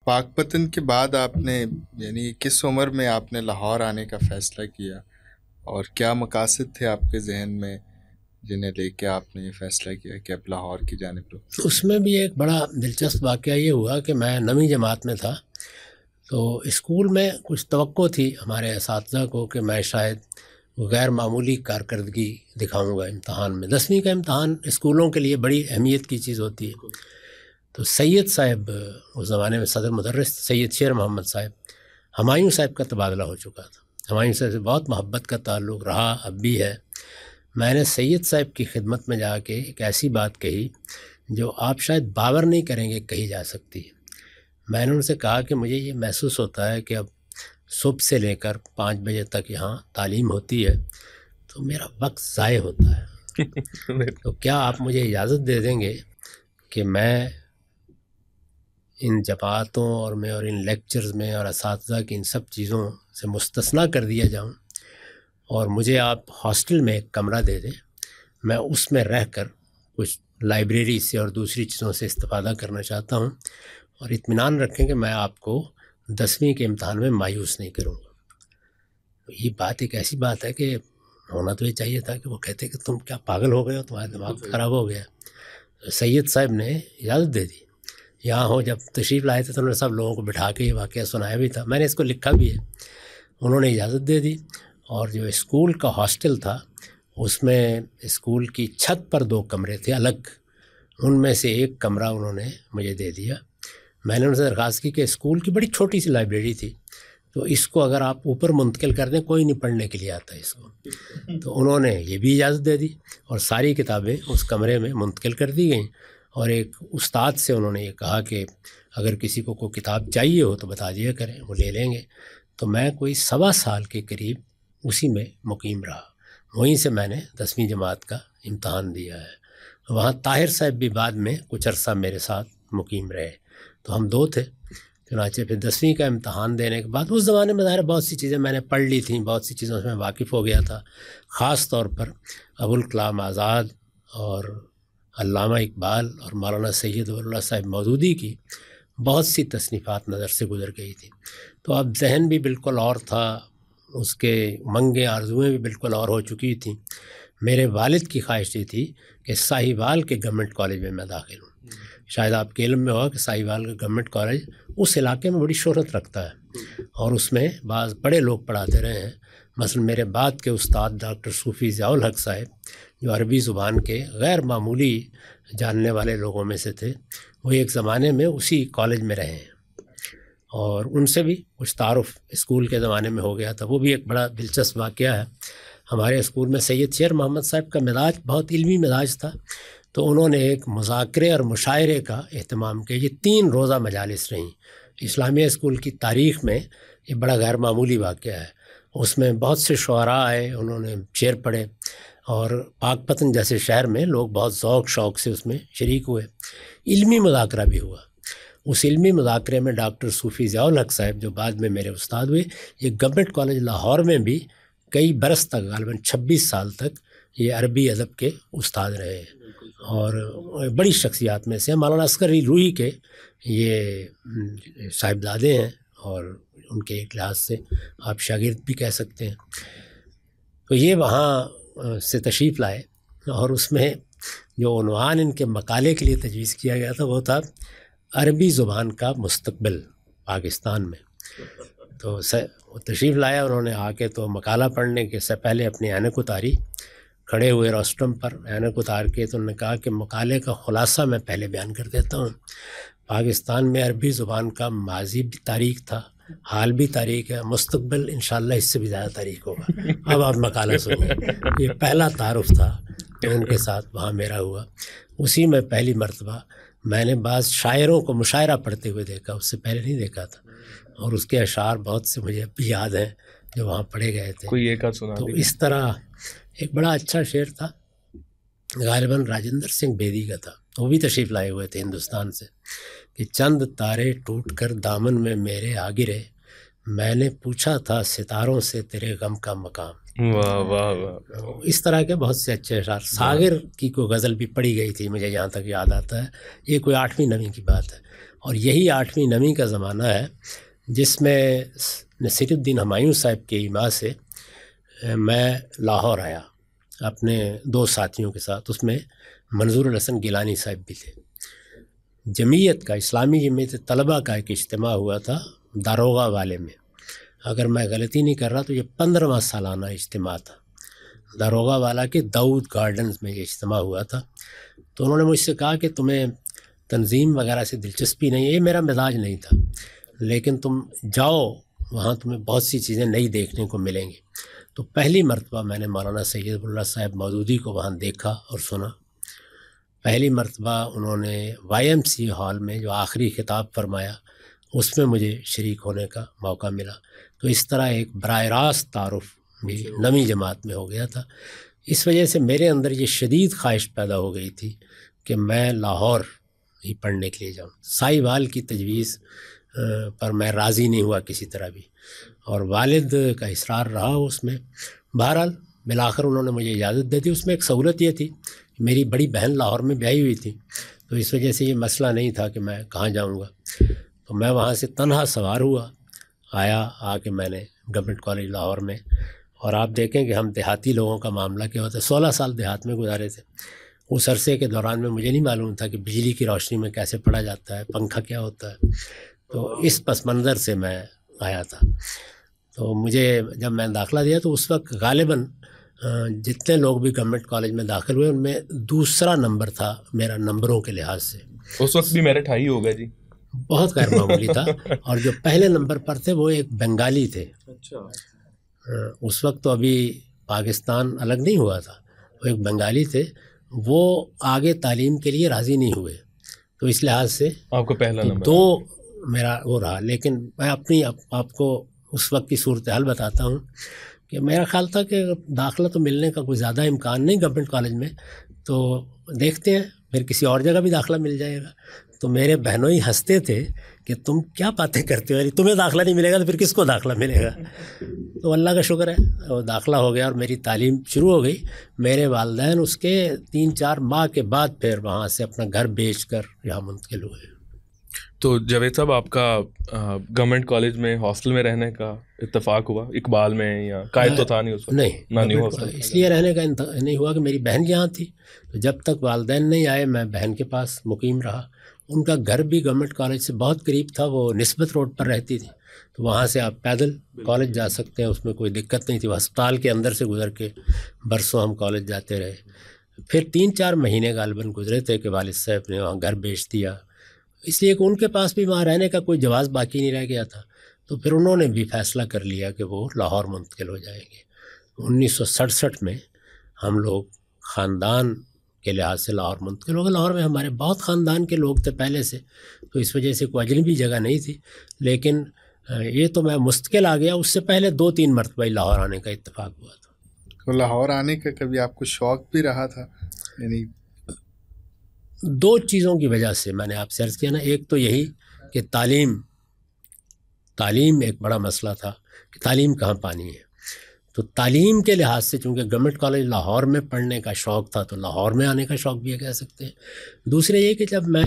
پاک پتن کے بعد آپ نے یعنی کس عمر میں آپ نے لاہور آنے کا فیصلہ کیا اور کیا مقاصد تھے آپ کے ذہن میں جنہیں لے کے آپ نے یہ فیصلہ کیا کہ اب لاہور کی جانب رخ؟ اس میں بھی ایک بڑا دلچسپ واقعہ یہ ہوا کہ میں 9ویں جماعت میں تھا، تو اسکول میں کچھ توقع تھی ہمارے اساتذہ کو کہ میں شاید غیر معمولی کارکردگی دکھاؤں گا امتحان میں۔ 10ویں کا امتحان اسکولوں کے لیے بڑی اہمیت کی چیز ہوتی ہے۔ تو سید صاحب اس زمانے میں صدر مدرس سید شیر محمد صاحب، ہمایوں صاحب کا تبادلہ ہو چکا تھا، ہمایوں صاحب سے بہت محبت کا تعلق رہا، اب بھی ہے۔ میں نے سید صاحب کی خدمت میں جا کے ایک ایسی بات کہی جو آپ شاید باور نہیں کریں گے کہی جا سکتی ہے۔ میں نے ان سے کہا کہ مجھے یہ محسوس ہوتا ہے کہ اب صبح سے لے کر 5 بجے تک یہاں تعلیم ہوتی ہے تو میرا وقت ضائع ہوتا ہے، تو کیا آپ مجھے اجازت دے دیں گے کہ میں ان جماعتوں اور ان لیکچرز میں اور اساتذہ کی ان سب چیزوں سے مستثنیٰ کر دیا جاؤں اور مجھے آپ ہاسٹل میں ایک کمرہ دے دیں، میں اس میں رہ کر کچھ لائبریری سے اور دوسری چیزوں سے استفادہ کرنا چاہتا ہوں، اور اطمینان رکھیں کہ میں آپ کو 10ویں کے امتحان میں مایوس نہیں کروں گا۔ یہ بات ایک ایسی بات ہے کہ ہونا تو یہ چاہیے تھا کہ وہ کہتے کہ تم کیا پاگل ہو گئے ہو، تمہارا دماغ خراب ہو گیا۔ سید صاحب نے اجازت دے دی۔ یہاں ہو جب تشریف لائے تھے تو انہوں نے سب لوگوں کو بٹھا کے یہ واقعہ سنایا بھی تھا، میں نے اس کو لکھا بھی ہے۔ انہوں نے اجازت دے دی، اور جو اسکول کا ہاسٹل تھا اس میں اسکول کی چھت پر 2 کمرے تھے الگ، ان میں سے ایک کمرہ انہوں نے مجھے دے دیا۔ میں نے ان سے درخواست کی کہ اسکول کی بڑی چھوٹی سی لائبریری تھی، تو اس کو اگر آپ اوپر منتقل کر دیں، کوئی نہیں پڑھنے کے لیے آتا ہے اس کو۔ تو انہوں نے یہ بھی اجازت دے دی اور ساری کتابیں اس کمرے میں منتقل کر دی گئیں، اور ایک استاد سے انہوں نے یہ کہا کہ اگر کسی کو کوئی کتاب چاہیے ہو تو بتا دیا کریں، وہ لے لیں گے۔ تو میں کوئی 1.25 سال کے قریب اسی میں مقیم رہا، وہیں سے میں نے 10ویں جماعت کا امتحان دیا ہے۔ وہاں طاہر صاحب بھی بعد میں کچھ عرصہ میرے ساتھ مقیم رہے، تو ہم 2 تھے۔ چنانچہ پھر 10ویں کا امتحان دینے کے بعد اس زمانے میں ظاہر بہت سی چیزیں میں نے پڑھ لی تھیں، بہت سی چیزوں سے میں واقف ہو گیا تھا، خاص طور پر ابوالکلام آزاد اور علامہ اقبال اور مولانا سید ولی اللہ صاحب مودودی کی بہت سی تصنیفات نظر سے گزر گئی تھی، تو اب ذہن بھی بالکل اور تھا، اس کے منگیں آرزوئیں بھی بالکل اور ہو چکی تھیں۔ میرے والد کی خواہش یہ تھی کہ ساہیوال کے گورنمنٹ کالج میں داخل ہوں۔ شاید آپ کے علم میں ہوگا کہ ساہیوال کا گورنمنٹ کالج اس علاقے میں بڑی شہرت رکھتا ہے، اور اس میں بعض بڑے لوگ پڑھاتے رہے ہیں۔ مثلا میرے بعد کے استاد ڈاکٹر صوفی ضیاء الحق صاحب، جو عربی زبان کے غیر معمولی جاننے والے لوگوں میں سے تھے، وہ ایک زمانے میں اسی کالج میں رہے ہیں، اور ان سے بھی کچھ تعارف اسکول کے زمانے میں ہو گیا تھا۔ وہ بھی ایک بڑا دلچسپ واقعہ ہے۔ ہمارے اسکول میں سید شیر محمد صاحب کا مزاج بہت علمی مزاج تھا، تو انہوں نے ایک مذاکرے اور مشاعرے کا اہتمام کیا۔ یہ 3 روزہ مجالس رہیں اسلامیہ اسکول کی تاریخ میں، یہ بڑا غیر معمولی واقعہ ہے۔ اس میں بہت سے شعراء آئے، انہوں نے شعر پڑھے، اور پاک پتن جیسے شہر میں لوگ بہت ذوق شوق سے اس میں شریک ہوئے۔ علمی مذاکرہ بھی ہوا۔ اس علمی مذاکرے میں ڈاکٹر صوفی ضیاء الحق صاحب، جو بعد میں میرے استاد ہوئے، یہ گورنمنٹ کالج لاہور میں بھی کئی برس تک، غالباً 26 سال تک یہ عربی ادب کے استاد رہے، اور بڑی شخصیات میں سے مولانا اصغر علی روحی کے یہ صاحبزادے ہیں، اور ان کے ایک لحاظ سے آپ شاگرد بھی کہہ سکتے ہیں۔ تو یہ وہاں سے تشریف لائے، اور اس میں جو عنوان ان کے مقالے کے لیے تجویز کیا گیا تھا وہ تھا عربی زبان کا مستقبل پاکستان میں۔ تو تشریف لایا، انہوں نے آ کے تو مقالہ پڑھنے کے سے پہلے اپنی اینک اتاری، کھڑے ہوئے روسٹرم پر اینک اتار کے، تو انہوں نے کہا کہ مقالے کا خلاصہ میں پہلے بیان کر دیتا ہوں۔ پاکستان میں عربی زبان کا ماضی بھی تاریخ تھا، حال بھی تاریخ ہے، مستقبل انشاءاللہ اس سے بھی زیادہ تاریخ ہوگا۔ اب آپ مقالہ سنیں۔ یہ پہلا تعارف تھا جو ان کے ساتھ وہاں میرا ہوا۔ اسی میں پہلی مرتبہ میں نے بعض شاعروں کو مشاعرہ پڑھتے ہوئے دیکھا، اس سے پہلے نہیں دیکھا تھا، اور اس کے اشعار بہت سے مجھے اب بھی یاد ہیں جو وہاں پڑھے گئے تھے۔ کوئی ایک سنا تو اس طرح ایک بڑا اچھا شعر تھا، غالباً راجندر سنگھ بیدی کا تھا، وہ بھی تشریف لائے ہوئے تھے ہندوستان سے، کہ چند تارے ٹوٹ کر دامن میں میرے آ گرے، میں نے پوچھا تھا ستاروں سے تیرے غم کا مقام۔ واہ واہ واہ، اس طرح کے بہت سے اچھے اشعار۔ ساغر کی کوئی غزل بھی پڑھی گئی تھی، مجھے جہاں تک یاد آتا ہے، یہ کوئی 8ویں 9ویں کی بات ہے۔ اور یہی 8ویں نویں کا زمانہ ہے جس میں نصیر الدین ہمایوں صاحب کے ایما سے میں لاہور آیا اپنے 2 ساتھیوں کے ساتھ. اس میں منظور الحسن گیلانی صاحب بھی تھے. جمعیت کا اسلامی جمعیت طلبہ کا ایک اجتماع ہوا تھا داروغہ والے میں. اگر میں غلطی نہیں کر رہا تو یہ 15واں سالانہ اجتماع تھا. داروغہ والا کے داؤد گارڈنز میں یہ اجتماع ہوا تھا. تو انہوں نے مجھ سے کہا کہ تمہیں تنظیم وغیرہ سے دلچسپی نہیں ہے. یہ میرا مزاج نہیں تھا، لیکن تم جاؤ وہاں تمہیں بہت سی چیزیں نئی دیکھنے کو ملیں گی. تو پہلی مرتبہ میں نے مولانا سید اللہ صاحب مودودی کو وہاں دیکھا اور سنا. پہلی مرتبہ انہوں نے YMCA ہال میں جو آخری خطاب فرمایا اس میں مجھے شریک ہونے کا موقع ملا. تو اس طرح ایک براہ راست تعارف بھی نویں جماعت میں ہو گیا تھا. اس وجہ سے میرے اندر یہ شدید خواہش پیدا ہو گئی تھی کہ میں لاہور ہی پڑھنے کے لیے جاؤں. سائیوال کی تجویز پر میں راضی نہیں ہوا کسی طرح بھی، اور والد کا اصرار رہا اس میں. بہرحال بالآخر انہوں نے مجھے اجازت دے دی. اس میں ایک سہولت یہ تھی، میری بڑی بہن لاہور میں بیاہی ہوئی تھی، تو اس وجہ سے یہ مسئلہ نہیں تھا کہ میں کہاں جاؤں گا. تو میں وہاں سے تنہا سوار ہوا آ کے میں نے گورنمنٹ کالج لاہور میں. اور آپ دیکھیں کہ ہم دیہاتی لوگوں کا معاملہ کیا ہوتا ہے. 16 سال دیہات میں گزارے تھے. اس عرصے کے دوران میں مجھے نہیں معلوم تھا کہ بجلی کی روشنی میں کیسے پڑھا جاتا ہے، پنکھا کیا ہوتا ہے. تو اس پس منظر سے میں آیا تھا. تو مجھے جب میں داخلہ دیا تو اس وقت غالباً جتنے لوگ بھی گورنمنٹ کالج میں داخل ہوئے ان میں دوسرا نمبر تھا میرا نمبروں کے لحاظ سے. اس وقت بھی میرٹ ہائی ہوگا جی، بہت غیر معمولی تھا. اور جو پہلے نمبر پر تھے وہ ایک بنگالی تھے. اس وقت تو ابھی پاکستان الگ نہیں ہوا تھا. وہ ایک بنگالی تھے، وہ آگے تعلیم کے لیے راضی نہیں ہوئے. تو اس لحاظ سے آپ کو پہلا نمبر 2 میرا وہ رہا. لیکن میں اپنی آپ کو اس وقت کی صورتحال بتاتا ہوں کہ میرا خیال تھا کہ داخلہ تو ملنے کا کوئی زیادہ امکان نہیں گورنمنٹ کالج میں، تو دیکھتے ہیں پھر کسی اور جگہ بھی داخلہ مل جائے گا. تو میرے بہنوئی ہنستے تھے کہ تم کیا باتیں کرتے ہو، تمہیں داخلہ نہیں ملے گا تو پھر کس کو داخلہ ملے گا. تو اللہ کا شکر ہے وہ داخلہ ہو گیا اور میری تعلیم شروع ہو گئی. میرے والدین اس کے 3-4 ماہ کے بعد پھر وہاں سے اپنا گھر بیچ کر یہاں منتقل ہوئے. تو جاوید صاحب آپ کا گورنمنٹ کالج میں ہاسٹل میں رہنے کا اتفاق ہوا اقبال میں، یا قائد تو تھا نہیں اس وقت؟ نہیں اس لیے رہنے کا نہیں ہوا کہ میری بہن یہاں تھی. تو جب تک والدین نہیں آئے میں بہن کے پاس مقیم رہا. ان کا گھر بھی گورنمنٹ کالج سے بہت قریب تھا، وہ نسبت روڈ پر رہتی تھی. تو وہاں سے آپ پیدل کالج جا سکتے ہیں، اس میں کوئی دقت نہیں تھی. وہ ہسپتال کے اندر سے گزر کے برسوں ہم کالج جاتے رہے. پھر 3-4 مہینے غالباً گزرے تھے کہ والد صاحب نے وہاں گھر بیچ دیا، اس لیے کہ ان کے پاس بھی وہاں رہنے کا کوئی جواز باقی نہیں رہ گیا تھا. تو پھر انہوں نے بھی فیصلہ کر لیا کہ وہ لاہور منتقل ہو جائیں گے. 1967 میں ہم لوگ خاندان کے لحاظ سے لاہور منتقل ہو گئے. لاہور میں ہمارے بہت خاندان کے لوگ تھے پہلے سے، تو اس وجہ سے کوئی اجنبی جگہ نہیں تھی. لیکن یہ تو میں مستقل آ گیا، اس سے پہلے 2-3 مرتبہ لاہور آنے کا اتفاق ہوا تھا. تو لاہور آنے کا کبھی آپ کو شوق بھی رہا تھا؟ یعنی 2 چیزوں کی وجہ سے میں نے آپ سے عرض کیا نا. ایک تو یہی کہ تعلیم ایک بڑا مسئلہ تھا کہ تعلیم کہاں پانی ہے. تو تعلیم کے لحاظ سے چونکہ گورنمنٹ کالج لاہور میں پڑھنے کا شوق تھا تو لاہور میں آنے کا شوق بھی کہہ سکتے ہیں. دوسرے یہ کہ جب میں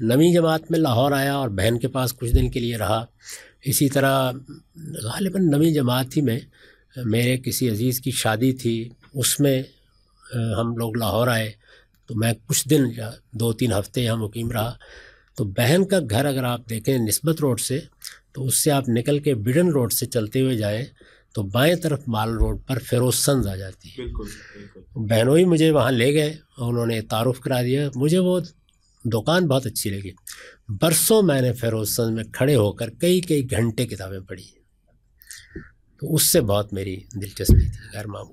9ویں جماعت میں لاہور آیا اور بہن کے پاس کچھ دن کے لیے رہا، اسی طرح غالباً 9ویں جماعت ہی میں میرے کسی عزیز کی شادی تھی، اس میں ہم لوگ لاہور آئے. تو میں کچھ دن 2-3 ہفتے یہاں مقیم رہا. تو بہن کا گھر اگر آپ دیکھیں نسبت روڈ سے، تو اس سے آپ نکل کے بڈن روڈ سے چلتے ہوئے جائیں تو بائیں طرف مال روڈ پر فیروز سنز آ جاتی ہے. بہنوئی مجھے وہاں لے گئے اور انہوں نے تعارف کرا دیا. مجھے وہ دکان بہت اچھی لگی. برسوں میں نے فیروز سنز میں کھڑے ہو کر کئی گھنٹے کتابیں پڑھی. تو اس سے بہت میری دلچسپی تھی غیر معمولی.